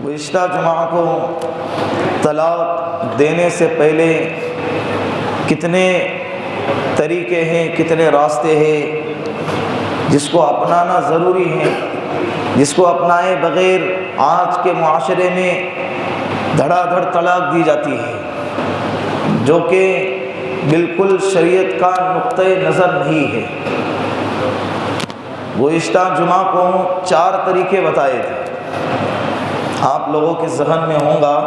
گزشتہ جمعہ کو طلاق دینے سے پہلے کتنے طریقے ہیں، کتنے راستے ہیں جس کو اپنانا ضروری ہے، جس کو اپنائے بغیر آج کے معاشرے میں دھڑا دھڑ طلاق دی جاتی ہے، جو کہ بالکل شریعت کا نقطۂ نظر نہیں ہے۔ گزشتہ جمعہ کو 4 طریقے بتائے تھے، آپ لوگوں کے ذہن میں ہوں گا۔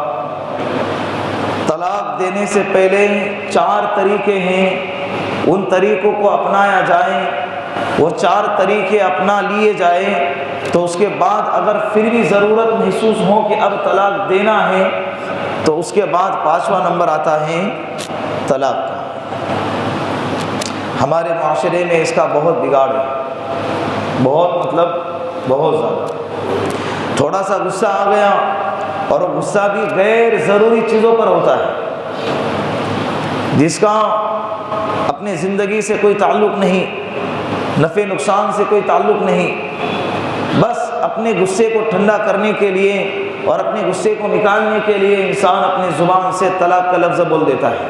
طلاق دینے سے پہلے 4 طریقے ہیں، ان طریقوں کو اپنایا جائے، وہ 4 طریقے اپنا لیے جائیں تو اس کے بعد اگر پھر بھی ضرورت محسوس ہو کہ اب طلاق دینا ہے تو اس کے بعد 5واں نمبر آتا ہے طلاق کا۔ ہمارے معاشرے میں اس کا بہت بگاڑ ہے، بہت زیادہ۔ تھوڑا سا غصہ آ گیا اور وہ غصہ بھی غیر ضروری چیزوں پر ہوتا ہے، جس کا اپنے زندگی سے کوئی تعلق نہیں، نفع نقصان سے کوئی تعلق نہیں، بس اپنے غصے کو ٹھنڈا کرنے کے لیے اور اپنے غصے کو نکالنے کے لیے انسان اپنی زبان سے طلاق کا لفظ بول دیتا ہے۔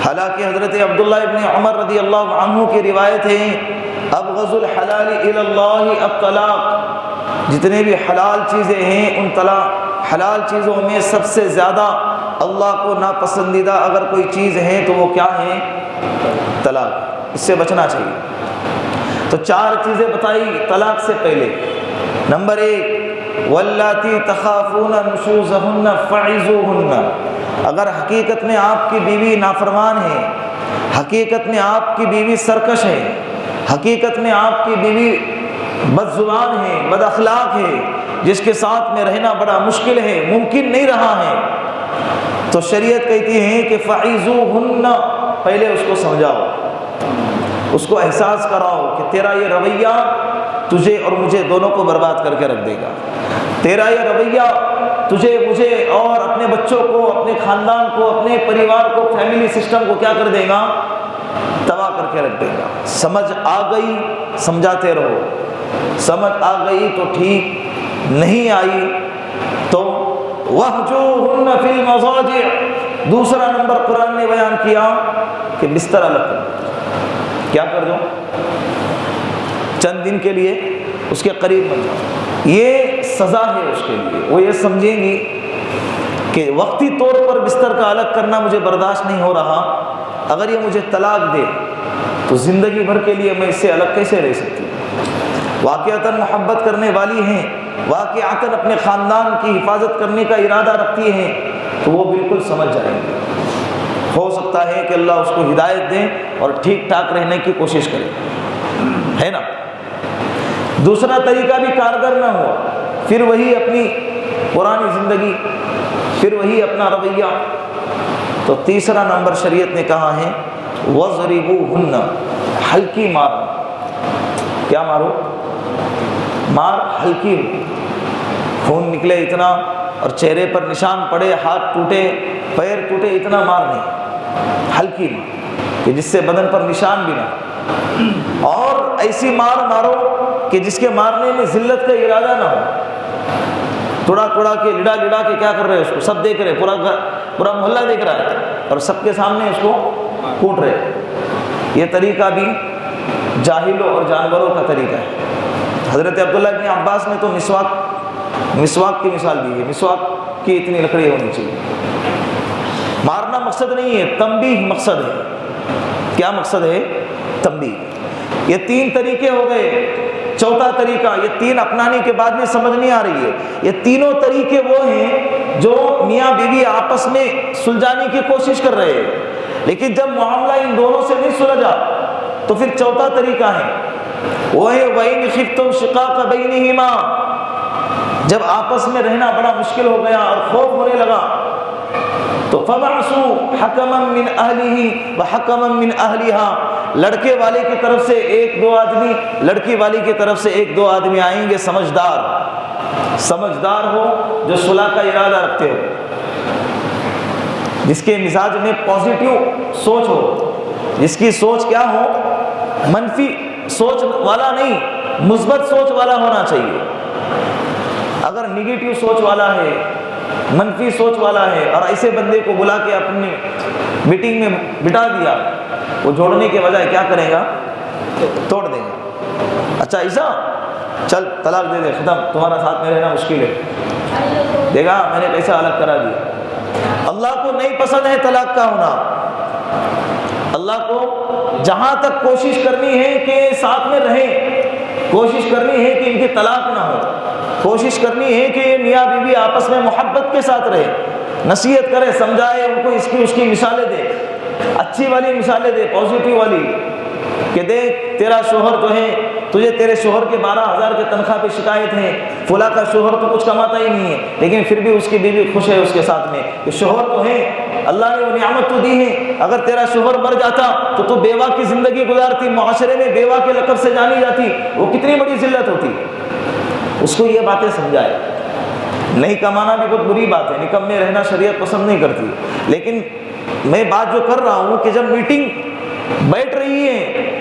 حالانکہ حضرت عبداللہ ابن عمر رضی اللہ عنہ کی روایت ہے، ابغض الحلال الی اللہ الطلاق، جتنے بھی حلال چیزیں ہیں ان حلال چیزوں میں سب سے زیادہ اللہ کو ناپسندیدہ اگر کوئی چیز ہے تو وہ کیا ہے؟ طلاق۔ اس سے بچنا چاہیے۔ تو 4 چیزیں بتائی طلاق سے پہلے۔ نمبر 1، واللاتی تخافون نشوزہن فعظوہن، اگر حقیقت میں آپ کی بیوی نافرمان ہے، حقیقت میں آپ کی بیوی سرکش ہے، حقیقت میں آپ کی بیوی بد زبان ہے، بد اخلاق ہے، جس کے ساتھ میں رہنا بڑا مشکل ہے، ممکن نہیں رہا ہے، تو شریعت کہتی ہے کہ فعظوہن، پہلے اس کو سمجھاؤ، اس کو احساس کراؤ کہ تیرا یہ رویہ تجھے اور مجھے دونوں کو برباد کر کے رکھ دے گا، تیرا یہ رویہ تجھے، مجھے اور اپنے بچوں کو، اپنے خاندان کو، اپنے پریوار کو، فیملی سسٹم کو کیا کر دے گا؟ تباہ کر کے رکھ دے گا۔ سمجھ آ گئی، سمجھاتے رہو، سمجھ آ گئی تو ٹھیک، نہیں آئی تو وَاهْجُرْهُنَّ فِي الْمَضَاجِعِ، دوسرا نمبر قرآن نے بیان کیا کہ بستر الگ کر دو، کیا کر دو؟ چند دن کے لیے اس کے قریب بن جاؤ، یہ سزا ہے اس کے لیے۔ وہ یہ سمجھیں گی کہ وقتی طور پر بستر کا الگ کرنا مجھے برداشت نہیں ہو رہا، اگر یہ مجھے طلاق دے تو زندگی بھر کے لیے میں اس سے الگ کیسے رہ سکتی ہوں؟ واقعتاً محبت کرنے والی ہیں، واقعتاً اپنے خاندان کی حفاظت کرنے کا ارادہ رکھتی ہیں، تو وہ بالکل سمجھ جائیں گے۔ ہو سکتا ہے کہ اللہ اس کو ہدایت دیں اور ٹھیک ٹھاک رہنے کی کوشش کرے، ہے نا؟ دوسرا طریقہ بھی کارگر نہ ہو، پھر وہی اپنی پرانی زندگی، پھر وہی اپنا رویہ، تو تیسرا نمبر شریعت نے کہا ہے وَضْرِبُوهُنَّ، ہلکی مارو۔ کیا مارو؟ مار ہلکی، خون نکلے اتنا اور چہرے پر نشان پڑے، ہاتھ ٹوٹے، پیر ٹوٹے، اتنا مار نہیں، ہلکی مار کہ جس سے بدن پر نشان بھی نہ، اور ایسی مار مارو کہ جس کے مارنے میں ذلت کا ارادہ نہ ہو، توڑا توڑا کے، لڑا لڑا کے کیا کر رہے اس کو، سب دیکھ رہے، پورا محلہ دیکھ رہا ہے اور سب کے سامنے اس کو کوٹ رہے۔ یہ طریقہ بھی جاہلوں اور جانوروں کا طریقہ ہے۔ حضرت عبداللہ ابن عباس نے تو مسواک کی مثال دی ہے، مسواک کی اتنی لکڑی ہونی چاہیے۔ مارنا مقصد نہیں ہے، تنبیہ مقصد ہے۔ کیا مقصد ہے؟ تنبیہ۔ یہ 3 طریقے ہو گئے۔ چوتھا طریقہ، یہ 3 اپنانے کے بعد میں سمجھ نہیں آ رہی ہے، یہ تینوں طریقے وہ ہیں جو میاں بیوی آپس میں سلجھانے کی کوشش کر رہے ہیں، لیکن جب معاملہ ان دونوں سے نہیں سلجھا تو پھر چوتھا طریقہ ہے وہ ہے وَإِنْ خِفْتُمْ شِقَاقَ بَيْنِهِمَا، جب آپس میں رہنا بڑا مشکل ہو گیا اور خوف ہونے لگا تو فَبَعْثُوا حَكَمًا مِّنْ أَهْلِهِ وَحَكَمًا مِّنْ أَهْلِهَا، لڑکے والے کی طرف سے 1-2 آدمی، لڑکی والی کی طرف سے 1-2 آدمی آئیں گے، سمجھدار ہو، جو صلح کا ارادہ رکھتے ہو، جس کے مزاج میں پازیٹیو سوچ ہو، جس کی سوچ کیا ہو؟ منفی سوچ والا نہیں، مثبت سوچ والا ہونا چاہیے۔ اگر نگیٹو سوچ والا ہے، منفی سوچ والا ہے، اور ایسے بندے کو بلا کے اپنی میٹنگ میں بٹھا دیا، وہ جوڑنے کے بجائے کیا کرے گا؟ توڑ دے گا۔ اچھا ایسا، چل طلاق دے دے، ختم، تمہارا ساتھ میں رہنا مشکل ہے، دیکھا میں نے کیسا الگ کرا دیا۔ اللہ کو نہیں پسند ہے طلاق کا ہونا۔ اللہ کو جہاں تک کوشش کرنی ہے کہ ساتھ میں رہیں، کوشش کرنی ہے کہ ان کی طلاق نہ ہو، کوشش کرنی ہے کہ میاں بیوی آپس میں محبت کے ساتھ رہے، نصیحت کرے، سمجھائے ان کو، اس کی مثالیں دے، اچھی والی مثالیں دے، پازیٹیو والی، کہ دیکھ تیرا شوہر جو ہے، تجھے تیرے شوہر کے 12,000 کے تنخواہ پہ شکایت ہے، فلاں کا شوہر تو کچھ کماتا ہی نہیں ہے، لیکن پھر بھی اس کی بیوی خوش ہے اس کے ساتھ میں، کہ شوہر تو ہے، اللہ نے وہ نعمت تو دی ہے، اگر تیرا شوہر مر جاتا تو بیوہ کی زندگی گزارتی، معاشرے میں بیوہ کے لقب سے جانی جاتی، وہ کتنی بڑی ذلت ہوتی۔ اس کو یہ باتیں سمجھائے۔ نہیں کمانا بھی بہت بری بات ہے، نکمے رہنا شریعت پسند نہیں کرتی، لیکن میں بات جو کر رہا ہوں کہ جب میٹنگ بیٹھ رہی ہے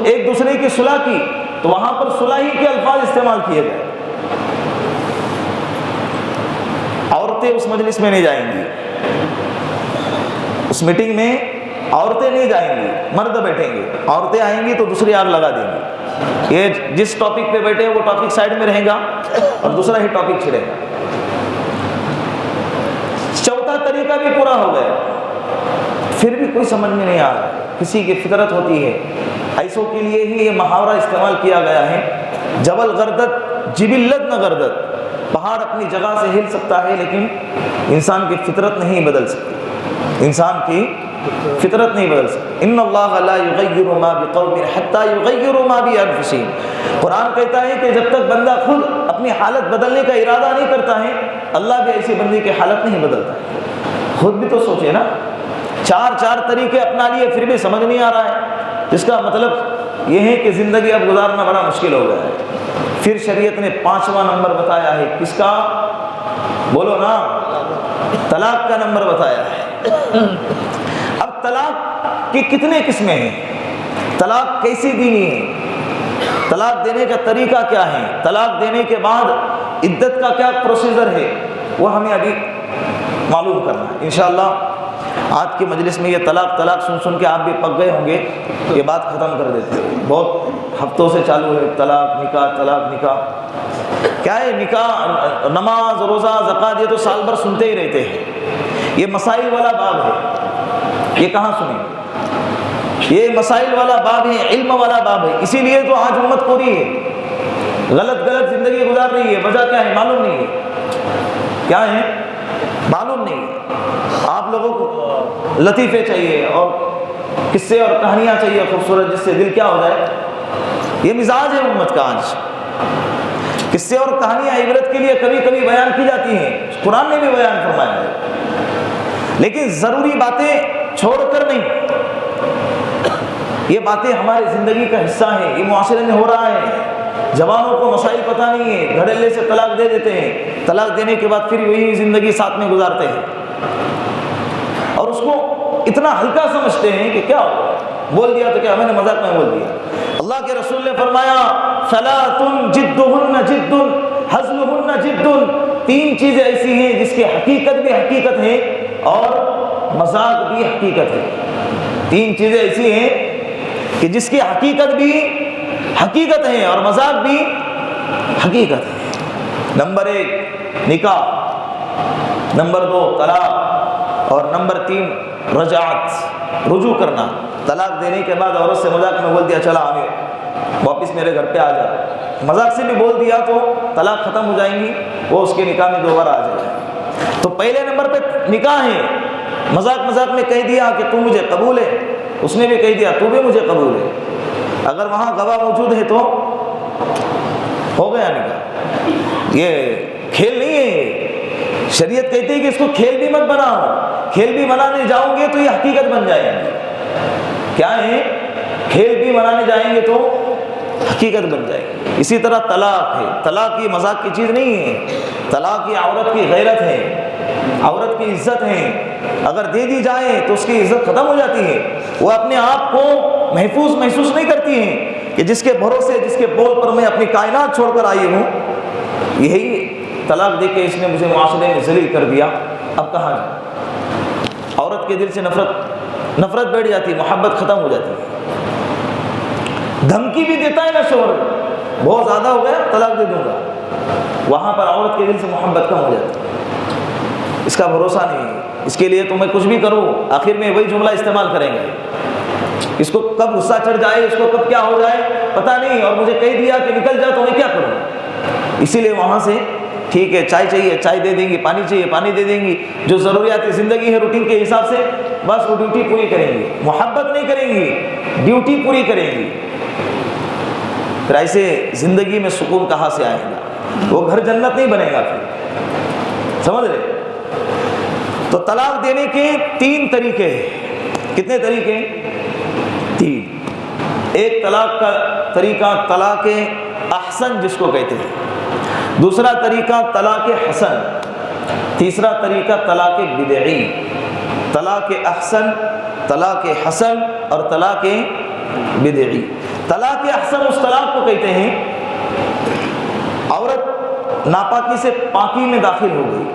ایک دوسرے کی صلح کی، تو وہاں پر صلحی کے الفاظ استعمال کیے گئے۔ عورتیں اس مجلس میں نہیں جائیں گی، اس میٹنگ میں عورتیں نہیں جائیں گی، مرد بیٹھیں گے، عورتیں آئیں گی تو دوسری آگ لگا دیں گی، یہ جس ٹاپک پہ بیٹھے وہ ٹاپک سائڈ میں رہے گا اور دوسرا ہی ٹاپک چھڑے گا۔ چوتھا طریقہ بھی پورا ہو گیا، پھر بھی کوئی سمجھ میں نہیں آ رہا، کسی کی فطرت ہوتی ہے، ایسوں کے لیے ہی یہ محاورہ استعمال کیا گیا ہے، جبل غردت جبلت نہ غردت، پہاڑ اپنی جگہ سے ہل سکتا ہے لیکن انسان کی فطرت نہیں بدل سکتی، انسان کی فطرت نہیں بدل سکتی۔ ان اللہ لا یغیر ما بقوم حتی یغیروا ما بانفسہم، قرآن کہتا ہے کہ جب تک بندہ خود اپنی حالت بدلنے کا ارادہ نہیں کرتا ہے، اللہ بھی ایسے بندے کی حالت نہیں بدلتا ہے۔ خود بھی تو سوچے نا، چار طریقے اپنا لیے پھر بھی سمجھ نہیں آ رہا ہے، جس کا مطلب یہ ہے کہ زندگی اب گزارنا بڑا مشکل ہو گیا ہے۔ پھر شریعت نے 5واں نمبر بتایا ہے، کس کا؟ بولو نا، طلاق کا نمبر بتایا ہے۔ اب طلاق کی کتنے قسمیں ہیں؟ طلاق کیسی دینی ہے؟ طلاق دینے کا طریقہ کیا ہے؟ طلاق دینے کے بعد عدت کا کیا پروسیجر ہے؟ وہ ہمیں ابھی معلوم کرنا ہے انشاءاللہ۔ آج کی مجلس میں یہ طلاق سن کے آپ بھی پک گئے ہوں گے، یہ بات ختم کر دیتے ہیں، بہت ہفتوں سے چالو ہے طلاق نکاح کیا ہے؟ نکاح، نماز، روزہ، زکوٰۃ، یہ تو سال بھر سنتے ہی رہتے ہیں، یہ مسائل والا باب ہے، یہ کہاں سنیں؟ یہ مسائل والا باب ہے، علم والا باب ہے، اسی لیے تو آج امت پوری ہے، غلط زندگی گزار رہی ہے، وجہ کیا ہے معلوم نہیں ہے، کیا ہے معلوم نہیں ہے۔ آپ لوگوں کو لطیفے چاہیے اور قصے اور کہانیاں چاہیے خوبصورت، جس سے دل کیا ہو جائے، یہ مزاج ہے امت کا آج۔ قصے اور کہانیاں عبرت کے لیے کبھی کبھی بیان کی جاتی ہیں، قرآن نے بھی بیان فرمایا ہے، لیکن ضروری باتیں چھوڑ کر نہیں۔ یہ باتیں ہماری زندگی کا حصہ ہیں، یہ معاشرے میں ہو رہا ہے، جوانوں کو مسائل پتہ نہیں ہے، دھڑلے سے طلاق دے دیتے ہیں، طلاق دینے کے بعد پھر وہی زندگی ساتھ میں گزارتے ہیں، اور اس کو اتنا ہلکا سمجھتے ہیں کہ کیا ہو بول دیا تو کیا، میں نے مذاق میں بول دیا۔ اللہ کے رسول نے فرمایا ثلاث جدہن جد ہزلہن جد، 3 چیزیں ایسی ہیں جس کی حقیقت بھی حقیقت ہے اور مذاق بھی حقیقت ہے۔ 3 چیزیں ایسی ہیں کہ جس کی حقیقت بھی حقیقت ہے اور مذاق بھی حقیقت ہے۔ نمبر 1 نکاح، نمبر 2 طلاق، اور نمبر 3 رجعت، رجوع کرنا۔ طلاق دینے کے بعد عورت سے مذاق میں بول دیا چلا ہمیں واپس میرے گھر پہ آ جا، مذاق سے بھی بول دیا تو طلاق ختم ہو جائیں گی، وہ اس کے نکاح میں دوبارہ آ جائے گا۔ تو پہلے نمبر پہ نکاح ہے، مذاق میں کہہ دیا کہ تو مجھے قبول ہے، اس نے بھی کہہ دیا تو بھی مجھے قبول ہے، اگر وہاں گواہ موجود ہے تو ہو گیا نکاح۔ یہ کھیل نہیں ہے، شریعت کہتی ہے کہ اس کو کھیل بھی مت بناؤ، کھیل بھی بنانے جاؤ گے تو یہ حقیقت بن جائے گی۔ کیا ہے؟ کھیل بھی بنانے جائیں گے تو حقیقت بن جائے گی۔ اسی طرح طلاق ہے، طلاق یہ مذاق کی چیز نہیں ہے، طلاق یہ عورت کی غیرت ہے، عورت کی عزت ہے، اگر دے دی جائے تو اس کی عزت ختم ہو جاتی ہے، وہ اپنے آپ کو محفوظ محسوس نہیں کرتی ہیں کہ جس کے بھروسے، جس کے بول پر میں اپنی کائنات چھوڑ کر آئی ہوں، یہی طلاق دے کے اس نے مجھے معاشرے میں ذلیل کر دیا، اب کہاں جائیں؟ عورت کے دل سے نفرت بیٹھ جاتی، محبت ختم ہو جاتی ہے، دھمکی بھی دیتا ہے نا شوہر، بہت زیادہ ہو گیا طلاق دے دوں گا، وہاں پر عورت کے دل سے محبت کم ہو جاتی ہے، اس کا بھروسہ نہیں ہے، اس کے لیے تو میں کچھ بھی کروں، آخر میں وہی جملہ استعمال کریں گے، اس کو کب غصہ چڑھ جائے، اس کو کب کیا ہو جائے پتہ نہیں، اور مجھے کہہ دیا کہ نکل جا تو میں کیا کروں؟ اسی لیے وہاں سے ٹھیک ہے چائے چاہیے چائے دے دیں گی، پانی چاہیے پانی دے دیں گی، جو ضروریات زندگی ہے روٹین کے حساب سے بس وہ ڈیوٹی پوری کریں گی، محبت نہیں کریں گی، ڈیوٹی پوری کریں گی، پھر ایسے زندگی میں سکون کہاں سے آئے گا؟ وہ گھر جنت نہیں بنے گا پھر، سمجھ رہے؟ تو طلاق دینے کے 3 طریقے ہیں، کتنے طریقے؟ 3۔ ایک طلاق کا طریقہ طلاق احسن جس کو کہتے ہیں، دوسرا طریقہ طلاق حسن، تیسرا طریقہ طلاق بدعی۔ طلاق احسن، طلاق حسن اور طلاق بدعی۔ طلاق احسن اس طلاق کو کہتے ہیں عورت ناپاکی سے پاکی میں داخل ہو گئی،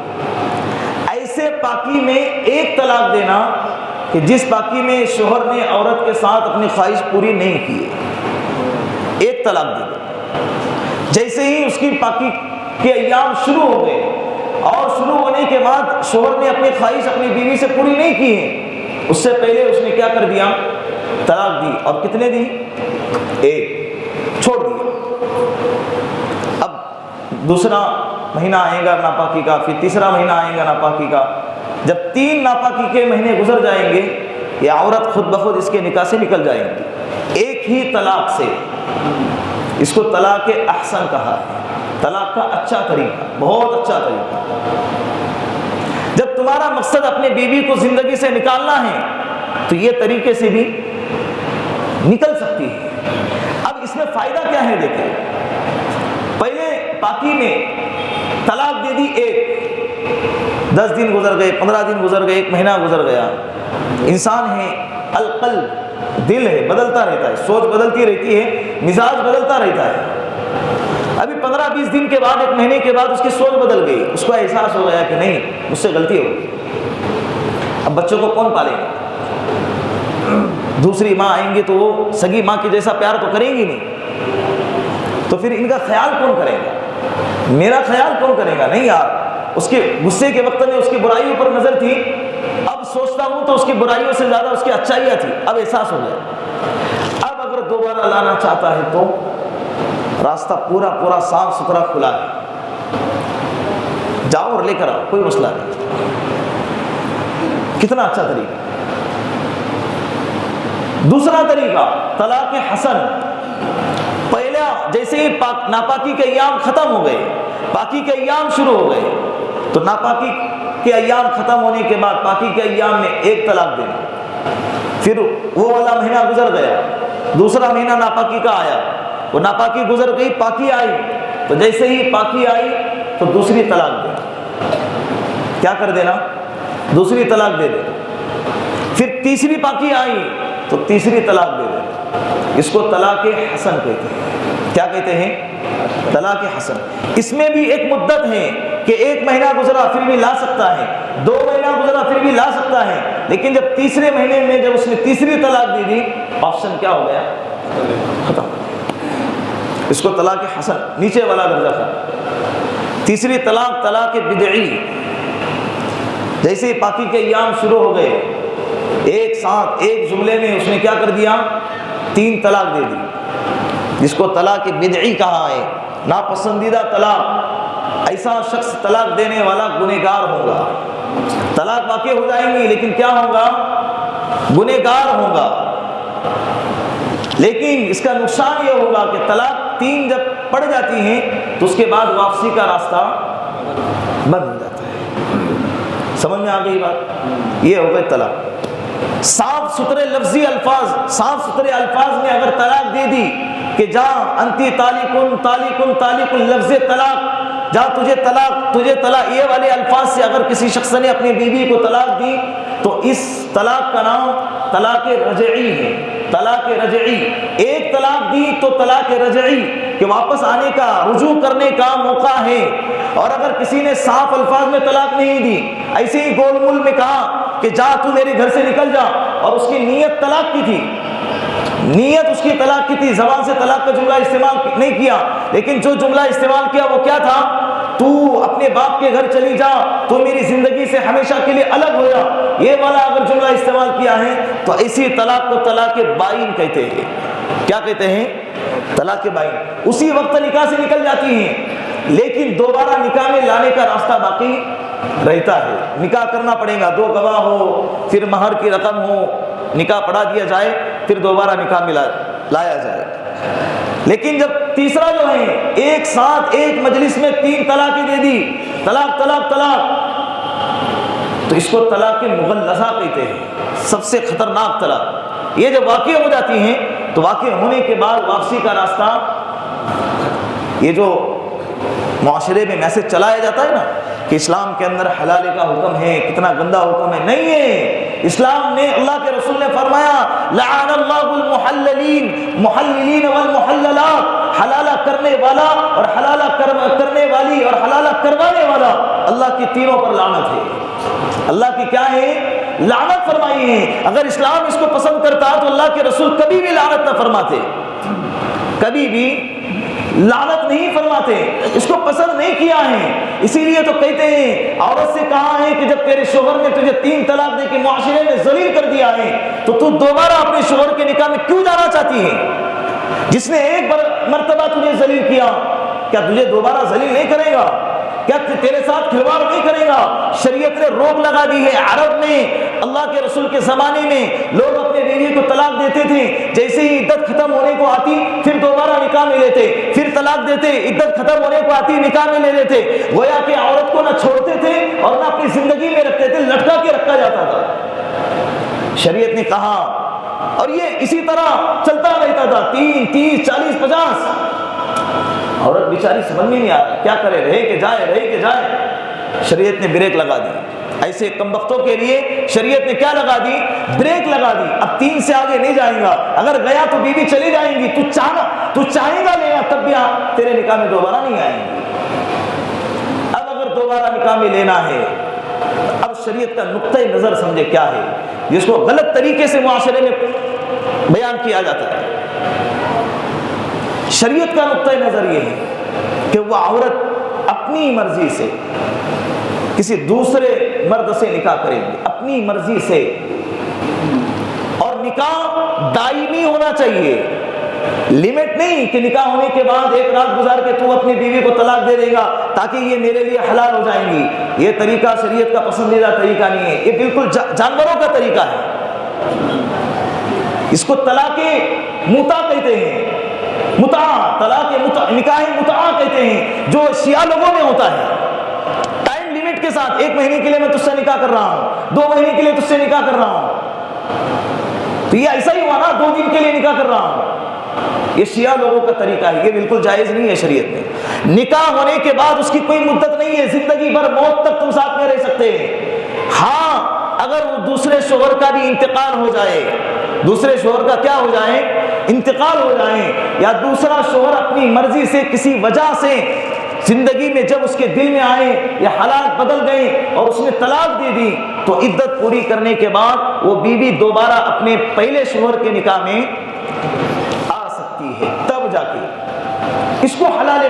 ایسے پاکی میں ایک طلاق دینا کہ جس پاکی میں شوہر نے عورت کے ساتھ اپنی خواہش پوری نہیں کی ہے، ایک طلاق دے دے۔ جیسے ہی اس کی پاکی کے ایام شروع ہو گئے اور شروع ہونے کے بعد شوہر نے اپنی خواہش اپنی بیوی سے پوری نہیں کی ہے، اس سے پہلے اس نے کیا کر دیا؟ طلاق دی، اور کتنے دی؟ ایک، چھوڑ دیا۔ اب دوسرا مہینہ آئے گا ناپاکی کا، پھر تیسرا مہینہ آئے گا ناپاکی کا، جب 3 ناپاکی کے مہینے گزر جائیں گے یہ عورت خود بخود اس کے نکاح سے نکل جائے گی ایک ہی طلاق سے۔ اس کو طلاق احسن کہا ہے، طلاق کا اچھا طریقہ، بہت اچھا طریقہ۔ جب تمہارا مقصد اپنے بیوی کو زندگی سے نکالنا ہے تو یہ طریقے سے بھی نکل سکتی ہے۔ اب اس میں فائدہ کیا ہے؟ دیکھیں، پہلے پاکی میں طلاق دے دی ایک، 10 دن گزر گئے، 15 دن گزر گئے، 1 مہینہ گزر گیا، انسان ہے، القلب دل ہے، بدلتا رہتا ہے، سوچ بدلتی رہتی ہے، مزاج بدلتا رہتا ہے۔ ابھی 15-20 دن کے بعد، 1 مہینے کے بعد اس کی سوچ بدل گئی، اس کو احساس ہو گیا کہ نہیں مجھ سے غلطی ہو گئی۔ اب بچوں کو کون پالے گا؟ دوسری ماں آئیں گے تو وہ سگی ماں کی جیسا پیار تو کریں گی نہیں، تو پھر ان کا خیال کون کرے گا؟ میرا خیال کون کرے گا؟ نہیں یار، اس کے غصے کے وقت میں اس کی برائیوں پر نظر تھی، اب سوچتا ہوں تو اس کی برائیوں سے زیادہ اس کی اچھائیاں تھی، اب احساس ہو گیا۔ اب اگر دوبارہ لانا چاہتا ہے تو راستہ پورا صاف ستھرا کھلا ہے، جاؤ اور لے کر آؤ، کوئی مسئلہ نہیں۔ کتنا اچھا طریقہ۔ دوسرا طریقہ طلاق حسن، پہلا جیسے ہی ناپاکی کے ایام ختم ہو گئے، پاکی کے ایام شروع ہو گئے، تو ناپاکی کے ایام ختم ہونے کے بعد پاکی کے ایام میں ایک طلاق دینا، پھر وہ والا مہینہ گزر گیا، دوسرا مہینہ ناپاکی کا آیا، وہ ناپاکی گزر گئی، پاکی آئی، تو جیسے ہی پاکی آئی تو دوسری طلاق دینا، کیا کر دینا؟ دوسری طلاق دے دینا، پھر تیسری پاکی آئی تو تیسری طلاق دے دینا۔ اس کو طلاق حسن کہتے ہیں۔ کیا کہتے ہیں؟ طلاق حسن۔ اس میں بھی ایک مدت ہے کہ 1 مہینہ گزرا پھر بھی لا سکتا ہے، 2 مہینہ گزرا پھر بھی لا سکتا ہے، لیکن جب تیسرے مہینے میں جب اس نے تیسری طلاق دے دی، آپشن کیا ہو گیا؟ ختم۔ اس کو طلاق حسن، نیچے والا درجہ تھا۔ تیسری طلاق طلاق بدعی، جیسے پاکی کے ایام شروع ہو گئے، ایک ساتھ ایک جملے میں اس نے کیا کر دیا؟ 3 طلاق دے دی، جس کو طلاق بدعی کہا ہے، ناپسندیدہ طلاق۔ ایسا شخص طلاق دینے والا گنہگار ہوگا، طلاق واقع ہو جائیں گی لیکن کیا ہوگا؟ گنہگار ہوگا۔ لیکن اس کا نقصان یہ ہوگا کہ طلاق 3 جب پڑ جاتی ہیں تو اس کے بعد واپسی کا راستہ بند ہو جاتا ہے۔ سمجھ میں آ گئی بات؟ یہ ہو گئے طلاق۔ صاف ستھرے لفظی الفاظ، صاف ستھرے الفاظ میں اگر طلاق دے دی کہ جا انتی طالقن طالقن طالقن، لفظ طلاق، جا تجھے طلاق، یہ والے الفاظ سے اگر کسی شخص نے اپنی بیوی کو طلاق دی تو اس طلاق کا نام طلاق رجعی ہے، طلاق رجعی، ایک طلاق دی تو طلاق رجعی کہ واپس آنے کا، رجوع کرنے کا موقع ہے. اور اگر کسی نے صاف الفاظ میں طلاق نہیں دی، ایسے ہی گول مول میں کہا کہ جا تو میرے گھر سے نکل جا، اور اس کی نیت طلاق کی تھی، نیت اس کی طلاق کی تھی، زبان سے طلاق کا جملہ استعمال نہیں کیا، لیکن جو جملہ استعمال کیا وہ کیا تھا؟ تو اپنے باپ کے گھر چلی جا، تو میری زندگی سے ہمیشہ کے لیے الگ ہو جا، یہ والا اگر جملہ استعمال کیا ہے تو اسی طلاق کو طلاق بائن کہتے ہیں. کیا کہتے ہیں؟ طلاق بائن. اسی وقت نکاح سے نکل جاتی ہیں، لیکن دوبارہ نکاح میں لانے کا راستہ باقی رہتا ہے. نکاح کرنا پڑے گا، 2 گواہ ہو، پھر مہر کی رقم ہو، نکاح پڑھا دیا جائے، پھر دوبارہ نکاح میں لایا جائے. لیکن جب تیسرا جو ہے ایک ساتھ ایک مجلس میں 3 طلاقیں دے دی، طلاق طلاق طلاق، تو اس کو طلاق مغلظہ کہتے ہیں، سب سے خطرناک طلاق. یہ جب واقع ہو جاتی ہیں تو واقع ہونے کے بعد واپسی کا راستہ، یہ جو معاشرے میں میسج چلایا جاتا ہے نا کہ اسلام کے اندر حلال کا حکم ہے، کتنا گندا حکم ہے، نہیں ہے. اسلام نے، اللہ کے رسول نے فرمایا لعن اللہ المحللین محللین والمحللات، حلالہ کرنے والا اور حلالہ کرنے والی اور حلالہ کروانے والا، اللہ کی تینوں پر لعنت ہے. اللہ کی کیا ہے؟ لعنت فرمائی ہے. اگر اسلام اس کو پسند کرتا تو اللہ کے رسول کبھی بھی لعنت نہ فرماتے، کبھی بھی لعنت نہیں فرماتے، اس کو پسند نہیں کیا ہے. اسی لیے تو کہتے ہیں، عورت سے کہا ہے کہ جب تیرے شوہر نے تجھے 3 طلاق دے کے معاشرے میں ذلیل کر دیا ہے تو تو دوبارہ اپنے شوہر کے نکاح میں کیوں جانا چاہتی ہے؟ جس نے ایک مرتبہ تجھے ذلیل کیا، کیا تجھے دوبارہ ذلیل نہیں کرے گا؟ کیا تیرے ساتھ کھلواڑ نہیں کرے گا؟ شریعت نے روک لگا دی ہے. عرب میں اللہ کے رسول کے زمانے میں لوگ اپنے بیوی کو طلاق دیتے تھے، جیسے ہی عدت ختم ہونے کو آتی پھر دوبارہ نکاح میں لیتے، پھر طلاق دیتے، عدت ختم ہونے کو آتی نکاح میں لے لیتے. گویا کہ عورت کو نہ چھوڑتے تھے اور نہ اپنی زندگی میں رکھتے تھے، لٹکا کے رکھا جاتا تھا. شریعت نے کہا، اور یہ اسی طرح چلتا رہتا تھا، 30 30 40 50. عورت بیچاری سمجھ میں نہیں آ رہا کیا کرے، رہے کہ جائے، رہے کہ جائے. شریعت نے بریک لگا دی. ایسے کم بختوں کے لیے شریعت نے کیا لگا دی؟ بریک لگا دی. اب 3 سے آگے نہیں جائیں گا، اگر گیا تو بیوی چلی جائیں گی، تو چاہے گا لینا تب بھی تیرے نکاح میں دوبارہ نہیں آئیں گی. اب اگر دوبارہ نکاح میں لینا ہے، اب شریعت کا نقطۂ نظر سمجھے کیا ہے، جس کو غلط طریقے سے معاشرے میں بیان کیا جاتا ہے. شریعت کا نقطۂ نظر یہ ہے کہ وہ عورت اپنی مرضی سے کسی دوسرے مرد سے نکاح کرے گی، اپنی مرضی سے، اور نکاح دائمی ہونا چاہیے. لمٹ نہیں کہ نکاح ہونے کے بعد 1 رات گزار کے تو اپنی بیوی کو طلاق دے دے گا تاکہ یہ میرے لیے حلال ہو جائیں گی. یہ طریقہ شریعت کا پسندیدہ طریقہ نہیں ہے، یہ بالکل جانوروں کا طریقہ ہے. اس کو طلاق متع کہتے ہیں. متع، طلاق نکاح متع کہتے ہیں، جو شیعہ لوگوں میں ہوتا ہے. ٹائم لمٹ کے ساتھ، 1 مہینے کے لیے میں تجھ سے نکاح کر رہا ہوں، 2 مہینے کے لیے تجھ سے نکاح کر رہا ہوں. تو یہ ایسا ہی ہوا نا، 2 دن کے لیے نکاح کر رہا ہوں. یہ شیعہ لوگوں کا طریقہ ہے، یہ بالکل جائز نہیں ہے شریعت میں. نکاح ہونے کے بعد اس کی کوئی مدت نہیں ہے، زندگی بھر موت تک تم ساتھ میں رہ سکتے ہیں. ہاں اگر وہ دوسرے شوہر کا بھی انتقال ہو جائے، دوسرے شوہر کا کیا ہو جائے؟ انتقال ہو جائے، یا دوسرا شوہر اپنی مرضی سے کسی وجہ سے زندگی میں جب اس کے دل میں آئے یا حالات بدل گئے اور اس نے طلاق دے دی، تو عدت پوری کرنے کے بعد وہ بیوی دوبارہ اپنے پہلے شوہر کے نکاح میں آ سکتی ہے، تب جا کے. اس کو حلالہ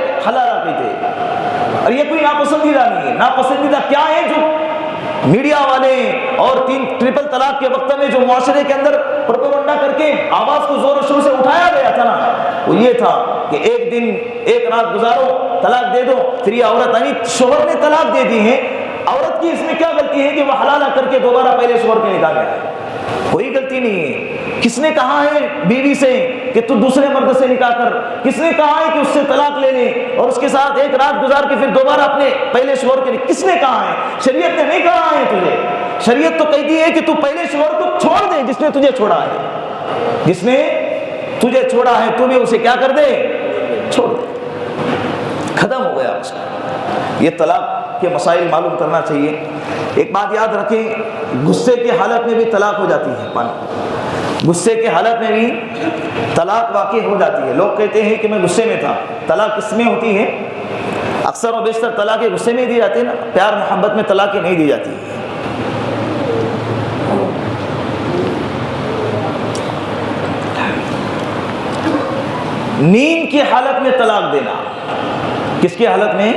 کہتے ہیں. اور یہ کوئی ناپسندیدہ نہیں ہے. ناپسندیدہ کیا ہے؟ جو میڈیا والے اور 3 ٹرپل طلاق کے وقت میں جو معاشرے کے اندر پروپیگنڈا کر کے آواز کو زور و شور سے اٹھایا گیا تھا نا، وہ یہ تھا کہ 1 دن 1 رات گزارو، طلاق دے دو. پھر یہ عورت یعنی شوہر نے طلاق دے دی ہے، عورت کی اس میں کیا غلطی ہے کہ وہ حلالہ کر کے دوبارہ پہلے شوہر کے نکاح میں آئے؟ کوئی غلطی نہیں ہے. کس نے کہا ہے بیوی سے کہ تو دوسرے مرد سے نکاح کر؟ کس نے کہا ہے کہ اس سے طلاق لے لے اور اس کے ساتھ 1 رات گزار کے پھر دوبارہ اپنے پہلے شوہر کے؟ کس نے کہا ہے؟ شریعت نے نہیں کہا ہے تجھے. شریعت تو کہتی ہے کہ تو پہلے شوہر کو چھوڑ دے جس نے تجھے چھوڑا ہے. جس نے تجھے چھوڑا ہے تو بھی اسے کیا کر دے؟ چھوڑ دے. ختم ہو گیا اس کا. یہ طلاق کے مسائل معلوم کرنا چاہیے. ایک بات یاد رکھیں، غصے کی حالت میں بھی طلاق ہو جاتی ہے. غصے کی حالت میں بھی طلاق واقع ہو جاتی ہے. لوگ کہتے ہیں کہ میں غصے میں تھا. طلاق کس میں ہوتی ہے؟ اکثر و بیشتر طلاقیں غصے میں دی جاتی ہے نا, پیار محبت میں طلاقیں نہیں دی جاتی. نیند کی حالت میں طلاق دینا. کس کی حالت میں؟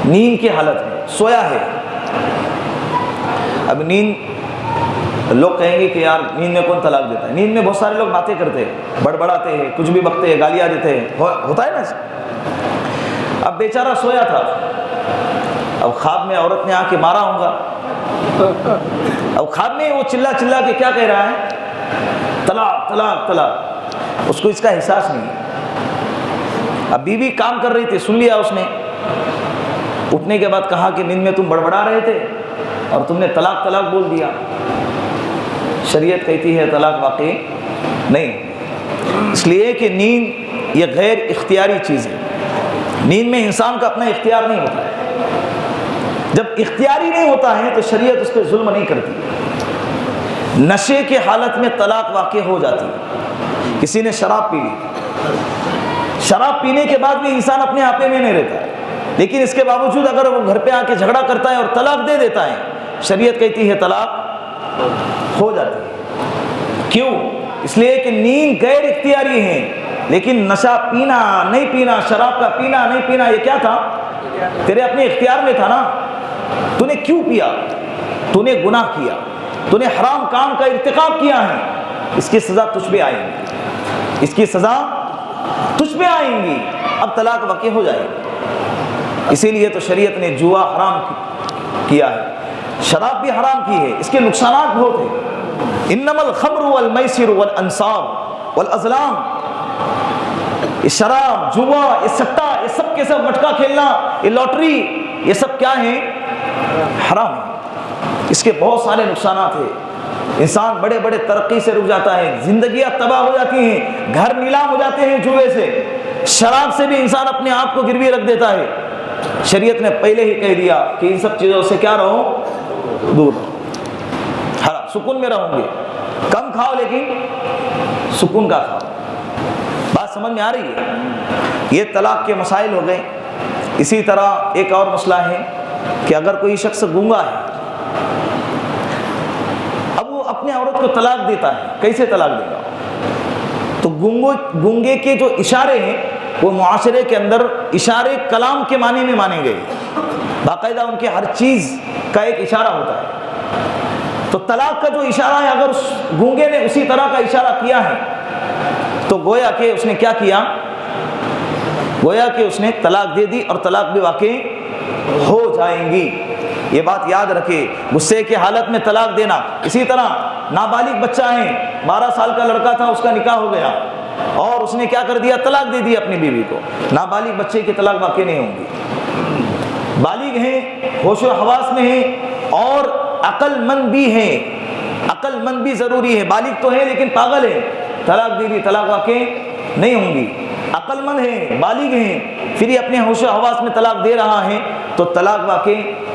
نیند کی حالت میں. سویا ہے, اب نیند, لوگ کہیں گے کہ یار نیند میں کون طلاق دیتا ہے؟ نیند میں بہت سارے لوگ باتیں کرتے ہیں, بڑبڑاتے ہیں, کچھ بھی بکتے ہیں, گالیاں دیتے ہیں, ہوتا ہے نا. اب بیچارہ سویا تھا, اب خواب میں عورت نے آ کے مارا ہوگا. اب خواب میں وہ چلا چلا کے کیا کہہ رہا ہے؟ طلاق طلاق طلاق. اس کو اس کا احساس نہیں. اب بیوی کام کر رہی تھی, سن لیا اس نے. اٹھنے کے بعد کہا کہ نیند میں تم بڑبڑا رہے تھے اور تم نے طلاق طلاق بول دیا. شریعت کہتی ہے طلاق واقع نہیں, اس لیے کہ نیند یہ غیر اختیاری چیز ہے. نیند میں انسان کا اپنا اختیار نہیں ہوتا ہے. جب اختیاری نہیں ہوتا ہے تو شریعت اس پہ ظلم نہیں کرتی. نشے کی حالت میں طلاق واقع ہو جاتی ہے. کسی نے شراب پی لی, شراب پینے کے بعد بھی انسان اپنے آپے میں نہیں رہتا ہے, لیکن اس کے باوجود اگر وہ گھر پہ آ کے جھگڑا کرتا ہے اور طلاق دے دیتا ہے, شریعت کہتی ہے طلاق ہو جاتی ہے. کیوں؟ اس لیے کہ نیند غیر اختیاری ہے, لیکن نشہ پینا نہیں پینا, شراب کا پینا نہیں پینا, یہ کیا تھا؟ تیرے اپنے اختیار میں تھا نا. تو نے کیوں پیا؟ تو نے گناہ کیا, تو نے حرام کام کا ارتکاب کیا ہے. اس کی سزا تجھ پہ آئیں گی, اس کی سزا تجھ پہ آئیں گی. اب طلاق واقع ہو جائے گی. اسی لیے تو شریعت نے جوا حرام کیا ہے, شراب بھی حرام کی ہے. اس کے نقصانات بہت ہیں. انما الخمر والمیسر والانصاب والازلام. یہ شراب, جوا, یہ سٹا, یہ سب کے سب, مٹکا کھیلنا, یہ لاٹری, یہ سب کیا ہے؟ حرام ہے. اس کے بہت سارے نقصانات ہیں. انسان بڑے بڑے ترقی سے رک جاتا ہے, زندگیاں تباہ ہو جاتی ہیں, گھر نیلام ہو جاتے ہیں جوے سے. شراب سے بھی انسان اپنے آپ کو گروی رکھ دیتا ہے. شریعت نے پہلے ہی کہہ دیا کہ ان سب چیزوں سے کیا رہو؟ دور رہو. حرام, سکون میں رہوں گے. کم کھاؤ لیکن سکون کا کھاؤ. بات سمجھ میں آ رہی ہے؟ یہ طلاق کے مسائل ہو گئے. اسی طرح ایک اور مسئلہ ہے کہ اگر کوئی شخص گونگا ہے, اب وہ اپنے عورت کو طلاق دیتا ہے, کیسے طلاق دے گا؟ تو گونگے کے جو اشارے ہیں وہ معاشرے کے اندر اشارے کلام کے معنی میں مانے گئے. باقاعدہ ان کے ہر چیز کا ایک اشارہ ہوتا ہے. تو طلاق کا جو اشارہ ہے, اگر اس گونگے نے اسی طرح کا اشارہ کیا ہے تو گویا کہ اس نے کیا کیا؟ گویا کہ اس نے طلاق دے دی, اور طلاق بھی واقع ہو جائیں گی. یہ بات یاد رکھے. غصے کی حالت میں طلاق دینا. اسی طرح نابالغ بچہ ہے, 12 سال کا لڑکا تھا, اس کا نکاح ہو گیا اور اس نے کیا کر دیا؟ طلاق دے دی اپنی بیوی کو. نابالغ بچے کی طلاق واقع نہیں ہوں گی. بالغ ہیں, ہوش و حواس میں ہیں, اور عقل مند بھی ہیں. عقل مند بھی ضروری ہے. بالغ تو ہے لیکن پاگل ہے, طلاق دے دی, طلاق واقع نہیں ہوں گی. عقل مند ہیں, بالغ ہیں, پھر یہ اپنے ہوش و حواس میں طلاق دے رہا ہے تو طلاق واقع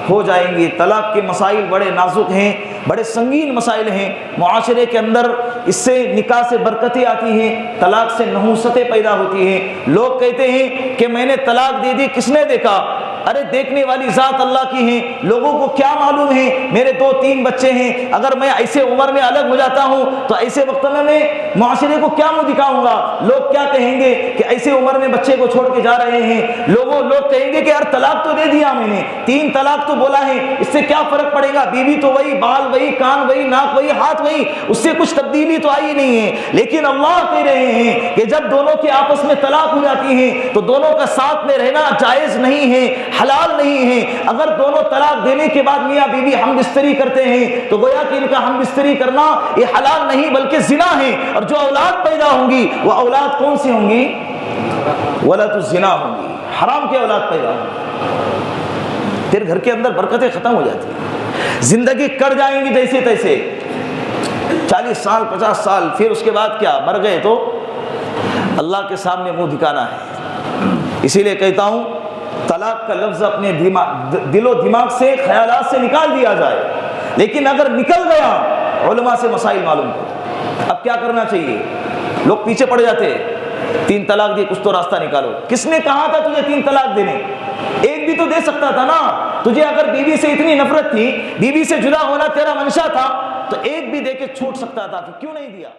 ہو جائیں گی. طلاق کے مسائل بڑے نازک ہیں, بڑے سنگین مسائل ہیں. معاشرے کے اندر اس سے نکاح سے برکتیں آتی ہیں, طلاق سے نحوستیں پیدا ہوتی ہیں. لوگ کہتے ہیں کہ میں نے طلاق دے دی, کس نے دیکھا؟ ارے دیکھنے والی ذات اللہ کی ہے. لوگوں کو کیا معلوم ہے؟ میرے 2-3 بچے ہیں, اگر میں ایسے عمر میں الگ ہو جاتا ہوں تو ایسے وقت میں معاشرے کو کیا منہ دکھاؤں گا؟ لوگ کیا کہیں گے کہ ایسے عمر میں بچے کو چھوڑ کے جا رہے ہیں. لوگ کہیں گے کہ یار طلاق تو دے دیا میں نے, 3 طلاق تو بولا ہے, اس سے کیا فرق پڑے گا؟ بیوی تو وہی, بال وہی, کان وہی, ناک وہی, ہاتھ وہی, اس سے کچھ تبدیلی تو آئی نہیں ہے. لیکن اللہ کہہ رہے ہیں کہ جب دونوں کے آپس میں طلاق ہو جاتی ہے تو دونوں کا ساتھ میں رہنا جائز نہیں ہے, حلال نہیں ہے. اگر دونوں طلاق دینے کے بعد میاں بیوی ہم بستری کرتے ہیں تو گویا کہ ان کا ہم بستری کرنا یہ حلال نہیں بلکہ زنا ہے. اور جو اولاد پیدا ہوں گی وہ اولاد کون سی ہوں گی؟ ولد الزنا ہوں گی, حرام کی اولاد پیدا ہوں گی. پھر گھر کے اندر برکتیں ختم ہو جاتی ہیں, زندگی کٹ جائیں گی جیسے تیسے, 40 سال 50 سال, پھر اس کے بعد کیا؟ مر گئے تو اللہ کے سامنے منہ دکھانا ہے. اسی لیے کہتا ہوں طلاق کا لفظ اپنے دل و دماغ سے, خیالات سے نکال دیا جائے. لیکن اگر نکل گیا, علماء سے مسائل معلوم کرو. اب کیا کرنا چاہیے؟ لوگ پیچھے پڑ جاتے ہیں، 3 طلاق دی، کچھ تو راستہ نکالو۔ کس نے کہا تھا تجھے 3 طلاق دینے؟ ایک بھی تو دے سکتا تھا نا۔ تجھے اگر بیوی سے اتنی نفرت تھی، بیوی سے جدا ہونا تیرا منشا تھا، تو ایک بھی دے کے چھوٹ سکتا تھا، پھر کیوں نہیں دیا؟